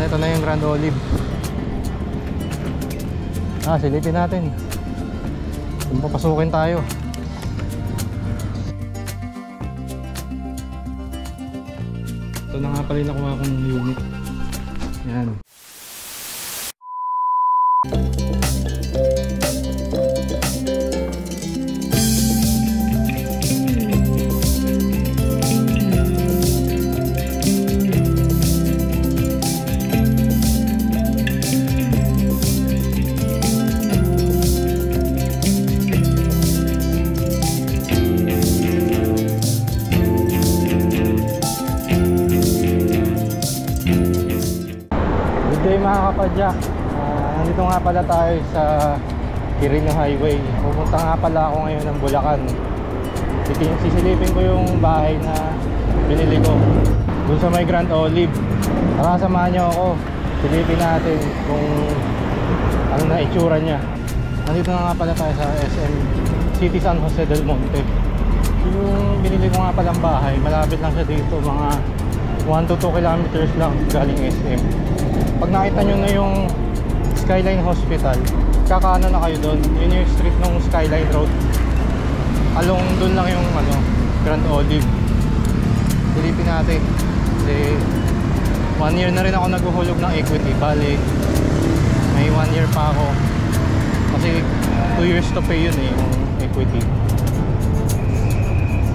Ito na yung Grand Olive. Silipin natin kung papasukin tayo. Ito na nga pala yung nakuha kong unit. Yan. Mga kapadyak, nandito nga pala tayo sa Quirino Highway. Pupunta nga pala ako ngayon ng Bulacan. Sisilipin ko yung bahay na binili ko dun sa may Grand Olive. Tara, samahan nyo ako. Silipin natin kung ano na itsura nya. Nandito na nga pala tayo sa SM City San Jose del Monte. Yung binili ko nga palang bahay, malapit lang siya dito, mga 1 to 2 kilometers lang galing SM. Pag nakita nyo na yung Skyline Hospital, kakano na kayo doon. Yun yung street ng Skyline Road. Along doon lang yung Grand Olive. Silipin natin kasi 1 year na rin ako naghuhulog ng equity. Bali may 1 year pa ako kasi 2 years to pay yun yung equity.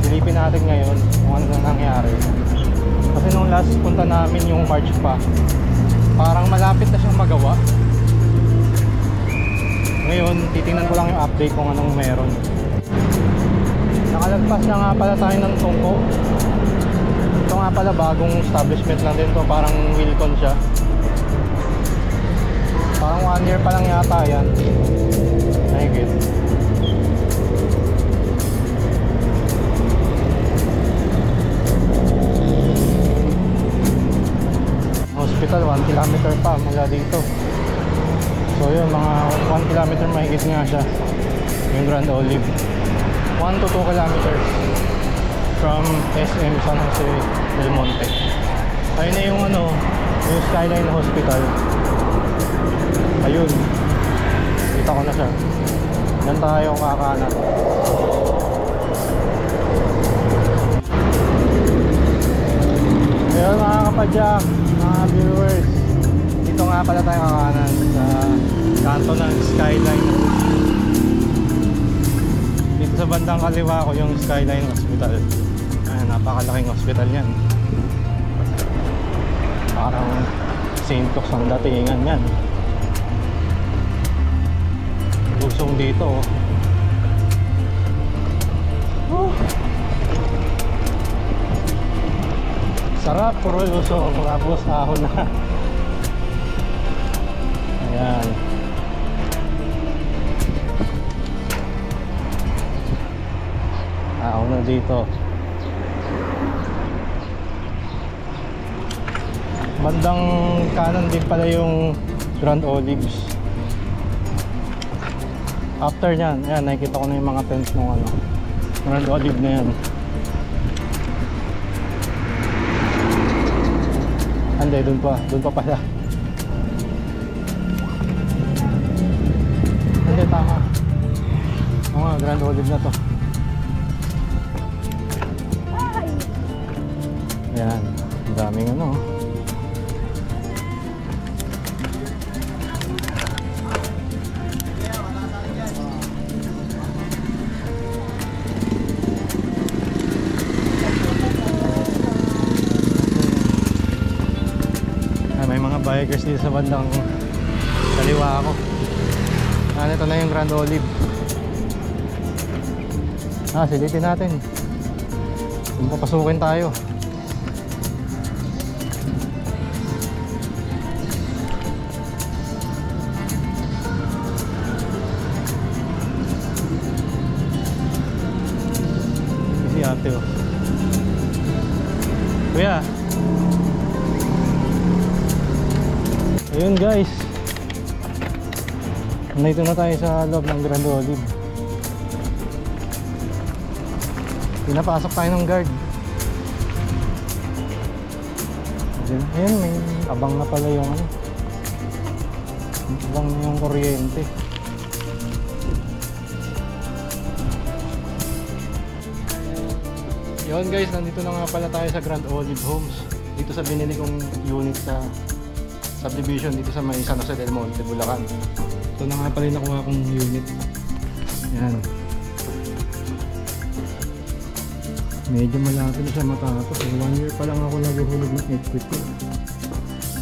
Silipin natin ngayon kung ano na nangyari. Kasi nung last punta namin yung March pa, parang malapit na siyang magawa. Ngayon, titingnan ko lang yung update kung anong meron. Nakalagpas na nga pala tayo ng Tungko. Ito nga pala, bagong establishment lang din to. Parang Wilcon siya. Parang 1 year pa lang yata yan. Nakikit. Hospital, 1 kilometer pa mula dito. So yun, mga 1 kilometer mahigit nga siya yung Grand Olive. 1 to 2 kilometers from SM San Jose del Monte. Ayun na yung yung Skyline Hospital. Ayun, kita ko na siya. Yan tayo kakanan. Ayun mga kapadyak, mga viewers, dito nga pala tayo kakanan sa kanto ng Skyline. Dito sa bandang kaliwa ko yung Skyline Hospital. Ayan, napakalaking hospital yan. Parang St. Luke's ang datingan yan. Lusong dito sarap, puro lusong, tapos ahon na. Ayan. Ahon na dito. Bandang kanan din pala yung Grand Olives. After nyan, ayan, nakikita ko na yung mga tents ng Grand Olive na yan. Hindi, doon pa pala. Hindi, tama. Oo nga, Grand Olive na to. Ayan, ang daming may mga bikers dito sa bandang kaliwa ako. Ito na yung Grand Olive. Silipin natin kung papasukin tayo. Si ate kuya. Ayun guys, nandito na tayo sa loob ng Grand Olive. Pinapasok tayo ng guard. din. Ayan, may abang na pala yung ano. Abang na yung kuryente. Yun guys, nandito na nga pala tayo sa Grand Olive Homes. Dito sa binili kong unit sa subdivision dito sa may San Jose del Monte, Bulacan. Ito na nga pala yung nakuha kong unit. Yan. Medyo malapit na siya matapos. 1 year pa lang ako naguhulog ng equity.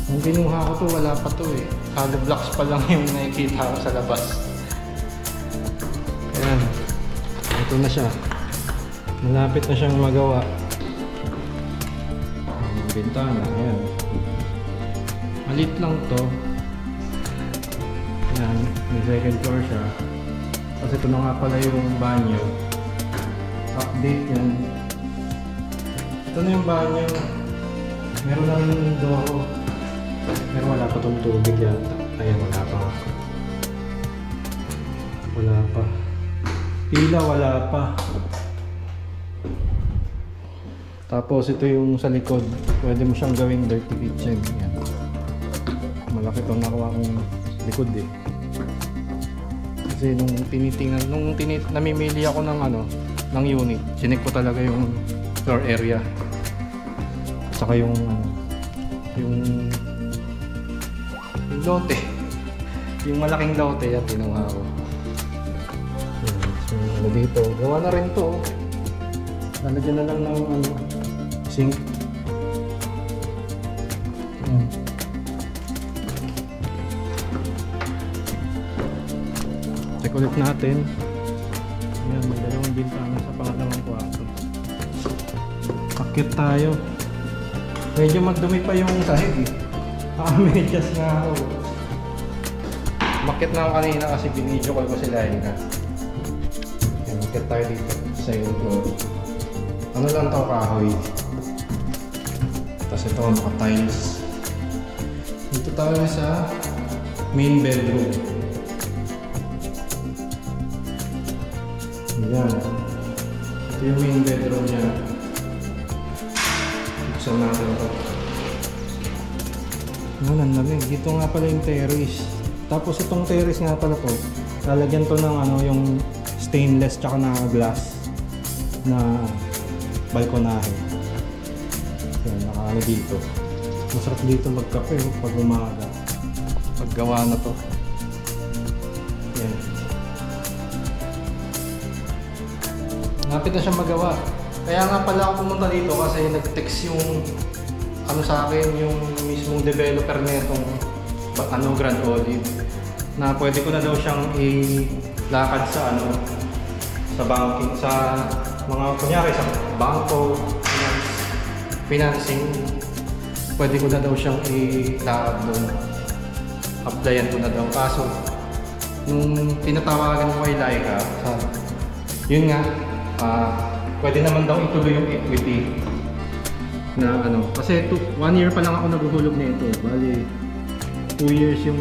Nung kinuha ko to, wala pa to eh. Hollow blocks pa lang yung nakikita ko sa labas. Ayan. Ito na siya. Malapit na siyang magawa. Ang bintana, ayan. Malit lang to. Ayan, may second floor siya. Kasi ito na nga pala yung banyo. Update yan. Ito na yung banyo. Meron na rin yung doho. Pero wala pa itong tubig yata. Ayan, wala pa. Wala pa. Pila, wala pa. Tapos ito yung sa likod. Pwede mo siyang gawing dirty kitchen. Ayan. Malaki itong nakuha kong likod eh. Kasi nung tinitingnan, namimili ako ng ano, ng unit, chinek ko talaga yung floor area. Saka yung ano, yung lote. Yung malaking lote yan tinuha ko. So ano dito, gawa na rin to. Lalagyan na lang ng ano, sink. Check ulit natin. Ayan, may dalawang bintana sa pangalawang kwarto. Akit tayo. Medyo magdumi pa yung sahig eh. Medyas nga ako. Makit na ako kanina kasi binidyo ko sila yun na. Ayan, akit tayo dito sa yung floor. Ano lang ito, kahoy. Tapos ito, naka-tiles. Dito tayo sa main bedroom. Ayan. Ito yung main bedroom niya. Buksan natin ito. Ayan, ang lamig. Dito nga pala yung terrace. Tapos itong terrace nga pala to, lalagyan to ng ano, yung stainless tsaka na glass na balkonahe. Ayan, nakaano dito. Masarap dito magkape pag umaga. Paggawa na to. Ayan. Napit na siya magawa. Kaya nga pala ako pumunta dito kasi nag-text yung ano sa akin, yung mismong developer nitong ano, Grand Olive, na pwede ko na daw siyang ilakad sa ano, sa banking, sa mga kunyari sa bangko, financing. Pwede ko na daw siyang ilakad doon. Applyan ko na daw. Kaso nung tinatawagan ko kay Laika, yun nga, pwede naman daw ituloy yung equity na ano, kasi 1 year pa lang ako naguhulog nito. Bali 2 years yung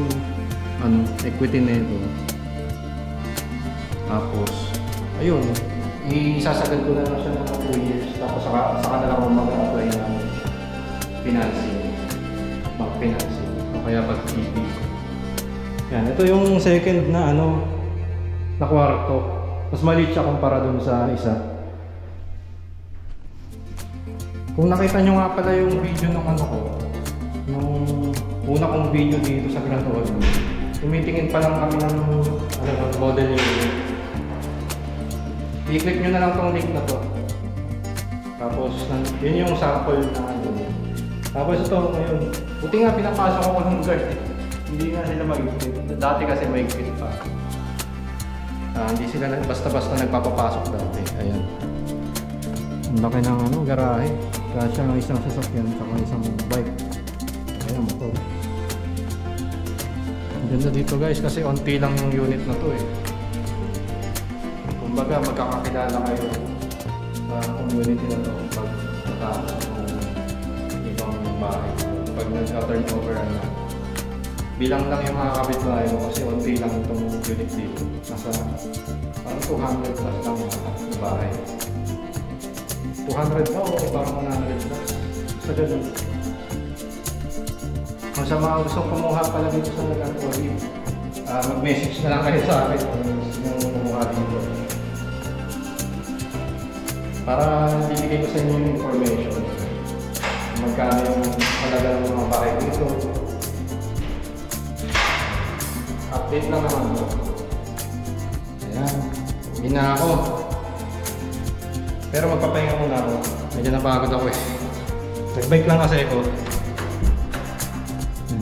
ano, equity nito. Tapos ayun, isasagad ko na lang siya ng 2 years. Tapos saka na lang ako mag-apply ng financing, bank financing, o kaya pag-TV. Yan, ito yung second na ano, na kwarto. Mas maliit siya kumpara dun sa isa. Kung nakita nyo nga pala yung video ng ano ko, nung una kong video dito sa Grand Olive, tumitingin pa lang kami ng ano, model unit. I-click nyo na lang tong link na to. Tapos yun yung sample na ano. Tapos ito ngayon, buti nga pinapasok ako ng guard eh. Hindi nga sila mag-igpit. Dati kasi mag-igpit pa. Hindi sila basta-basta nagpapapasok dati. Ayan. Ang laki ng ano, garahe. Kasya ng isang sasakyan at isang bike. Ayan, motor. Ang ganda dito guys kasi onti lang yung unit na to eh. Kumbaga magkakakilala kayo sa community na to pag natapos ng ibang bahay. Pag nag-turnover na. Bilang lang yung mga kapitbahay mo kasi onti lang itong unit dito. Nasa parang 200 plus lang yung bahay. 200 ba o parang 100 plus? Sa ganun. Kung sa mga gustong kumuha pala dito sa Nag-Antoli, mag-message na lang kayo sa akin kung yung kumuha dito. Para bibigay ko sa inyo yung information. Magkano yung halaga ng mga bahay dito. Update lang naman ito. Ayan. Hindi na ako. Pero magpapahinga muna ako. Medyo napagod ako eh. Nag-bike lang kasi ako.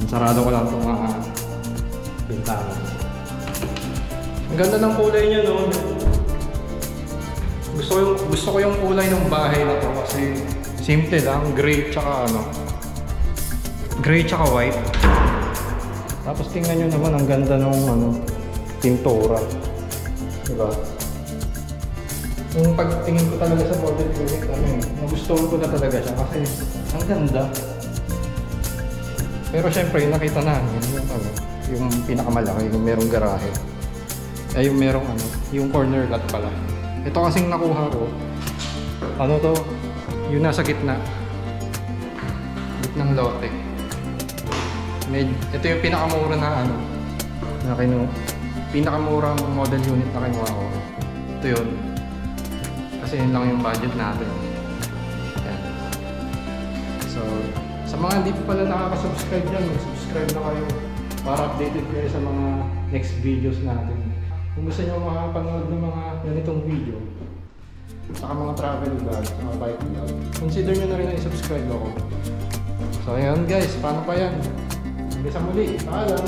Sarado ko lang itong mga bintana. Ang ganda ng kulay niya noon. Gusto ko yung kulay ng bahay na to kasi simple lang, gray tsaka gray tsaka white. Tapos tingnan nyo naman ang ganda ng pintura. Diba? Yung pagtingin ko talaga sa model unit, nagustuhan ko na talaga siya kasi ang ganda. Pero syempre, nakita na yung pinakamalaki, yung merong garahe. Ay, yung merong yung corner lot pala. Ito kasing nakuha ko, to, yung nasa gitna. Gitnang lote. Ito yung pinakamura na pinakamurang model unit na kinuha ko. Ito yun. Kasi yun lang yung budget natin. Yan. So, sa mga hindi pa pala nakaka-subscribe dyan, mag-subscribe na kayo para updated kayo sa mga next videos natin. Kung gusto nyo makapanood ng mga ganitong video, saka mga travel vlog, mga bike vlog, consider nyo na rin na i-subscribe ako. So ayun guys, paano pa yan? Hanggang sa muli, paalam!